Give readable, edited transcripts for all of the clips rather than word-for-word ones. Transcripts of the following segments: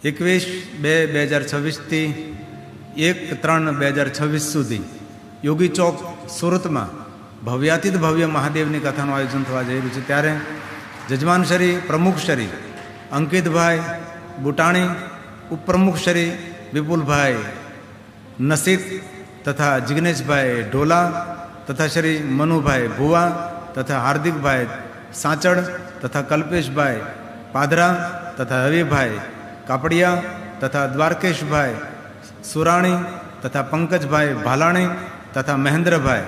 21/2/2026 1/3/2026 સુધી યોગી ચોક સુરતમાં ભવ્યાતીત ભવ્ય મહાદેવની કથાનું આયોજન થવા જઈ રહ્યું છે. ત્યારે જજમાન શ્રી પ્રમુખ શ્રી અંકિતભાઈ બુટાણી, ઉપપ્રમુખ શ્રી વિપુલભાઈ નસીદ તથા જિગ્નેશભાઈ ઢોલા તથા શ્રી મનુભાઈ ભુવા તથા હાર્દિકભાઈ સાંચડ તથા કલ્પેશભાઈ પાદરા તથા રવિભાઈ કાપડિયા તથા દ્વારકેશભાઈ સુરાણી તથા પંકજભાઈ ભાલાણી તથા મહેન્દ્રભાઈ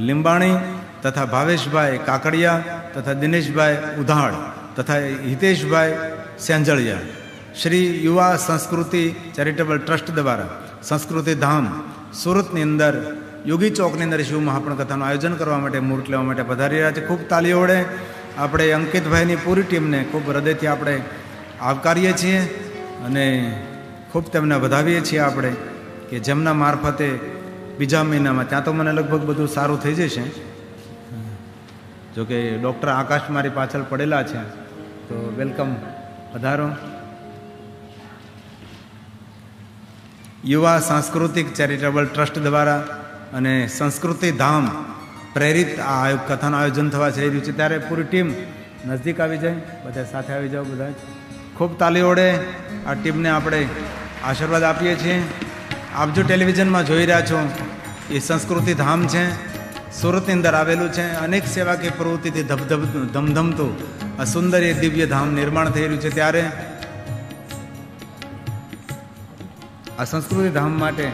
લીંબાણી તથા ભાવેશભાઈ કાકડિયા તથા દિનેશભાઈ ઉધાડ તથા હિતેશભાઈ સેંજળિયા શ્રી યુવા સંસ્કૃતિ ચેરિટેબલ ટ્રસ્ટ દ્વારા સંસ્કૃતિ ધામ સુરતની અંદર યોગી ચોકની અંદર શિવ મહાપણ કથાનું આયોજન કરવા માટે મુહૂર્ત લેવા માટે પધારી રહ્યા છે. ખૂબ તાલીઓ વડે આપણે અંકિતભાઈની પૂરી ટીમને ખૂબ હૃદયથી આપણે આવકારીએ છીએ અને ખૂબ તેમને વધાવીએ છીએ આપણે કે જેમના મારફતે બીજા મહિનામાં, ત્યાં તો મને લગભગ બધું સારું થઈ જશે, જોકે ડૉક્ટર આકાશ મારી પાછળ પડેલા છે, તો વેલકમ, પધારો. યુવા સાંસ્કૃતિક ચેરિટેબલ ટ્રસ્ટ દ્વારા અને સંસ્કૃતિ ધામ પ્રેરિત આ કથાનું આયોજન થવા જઈ રહ્યું છે. ત્યારે પૂરી ટીમ નજીક આવી જાય, બધા સાથે આવી જાઓ. બધા ખૂબ તાલી વડે આ ટીમને આપણે આશીર્વાદ આપીએ છીએ. આપ જો ટેલિવિઝનમાં જોઈ રહ્યા છો, એ સંસ્કૃતિ ધામ છે, સુરતની અંદર આવેલું છે. અનેક સેવાકીય પ્રવૃત્તિથી ધમધમતું આ સુંદર એ દિવ્ય ધામ નિર્માણ થઈ રહ્યું છે. ત્યારે આ સંસ્કૃતિ ધામ માટે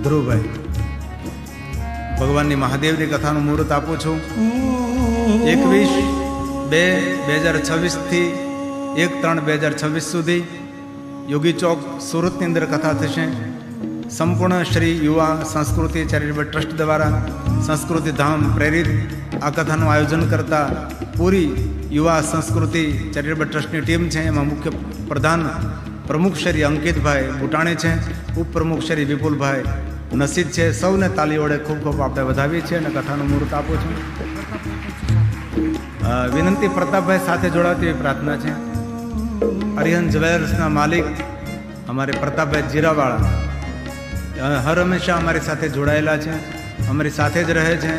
ધ્રુવભાઈ ભગવાનની મહાદેવની કથાનું મુહૂર્ત આપું છું. 21/2/2026 થી 1/3/2026 સુધી યોગી ચોક સુરતની અંદર કથા થશે. સંપૂર્ણ શ્રી યુવા સંસ્કૃતિ ચેરિટેબલ ટ્રસ્ટ દ્વારા સંસ્કૃતિ ધામ પ્રેરિત આ કથાનું આયોજન કરતા પૂરી યુવા સંસ્કૃતિ ચેરિટેબલ ટ્રસ્ટની ટીમ છે. એમાં મુખ્ય પ્રધાન પ્રમુખ શ્રી અંકિતભાઈ બુટાણી છે, ઉપપ્રમુખ શ્રી વિપુલભાઈ નસીદ છે. સૌને તાલી વડે ખૂબ ખૂબ આપણે વધાવીએ છીએ અને કથાનું મુહૂર્ત આપું છું. વિનંતી, પ્રતાપભાઈ સાથે જોડાવતી એવી પ્રાર્થના છે. અરિહંત જ્વેલર્સના માલિક અમારે પ્રતાપભાઈ જીરાવાળા હર હંમેશા અમારી સાથે જોડાયેલા છે, અમારી સાથે જ રહે છે,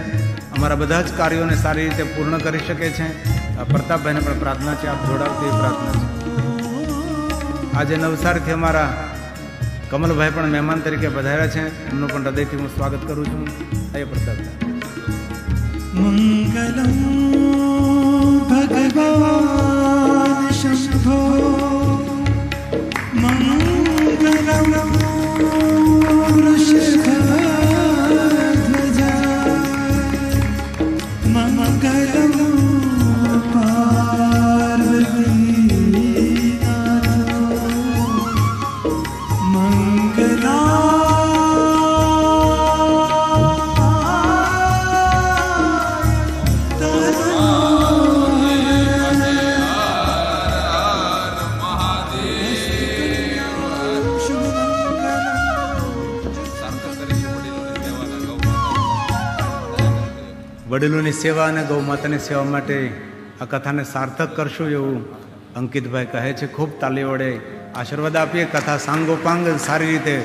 અમારા બધા જ કાર્યોને સારી રીતે પૂર્ણ કરી શકે છે. પ્રતાપભાઈને પણ પ્રાર્થના છે, આપ જોડાવતી એવી પ્રાર્થના છે. આજે નવસારીથી અમારા કમલભાઈ પણ મહેમાન તરીકે પધાર્યા છે, એમનું પણ હૃદયથી હું સ્વાગત કરું છું. એ પ્રતાપભાઈ. મંગલમ ભગવાન શંભો મંગલમ વૃષભધ્વજા મંગલમ વડીલોની સેવા અને ગૌ માતાની સેવા માટે આ કથાને સાર્થક કરશું એવું અંકિતભાઈ કહે છે. ખૂબ તાલી વડે આશીર્વાદ આપીએ. કથા સાંગોપાંગ સારી રીતે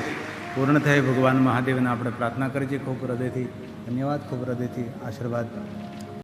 પૂર્ણ થાય ભગવાન મહાદેવને આપણે પ્રાર્થના કરીએ છીએ. ખૂબ હૃદયથી ધન્યવાદ, ખૂબ હૃદયથી આશીર્વાદ.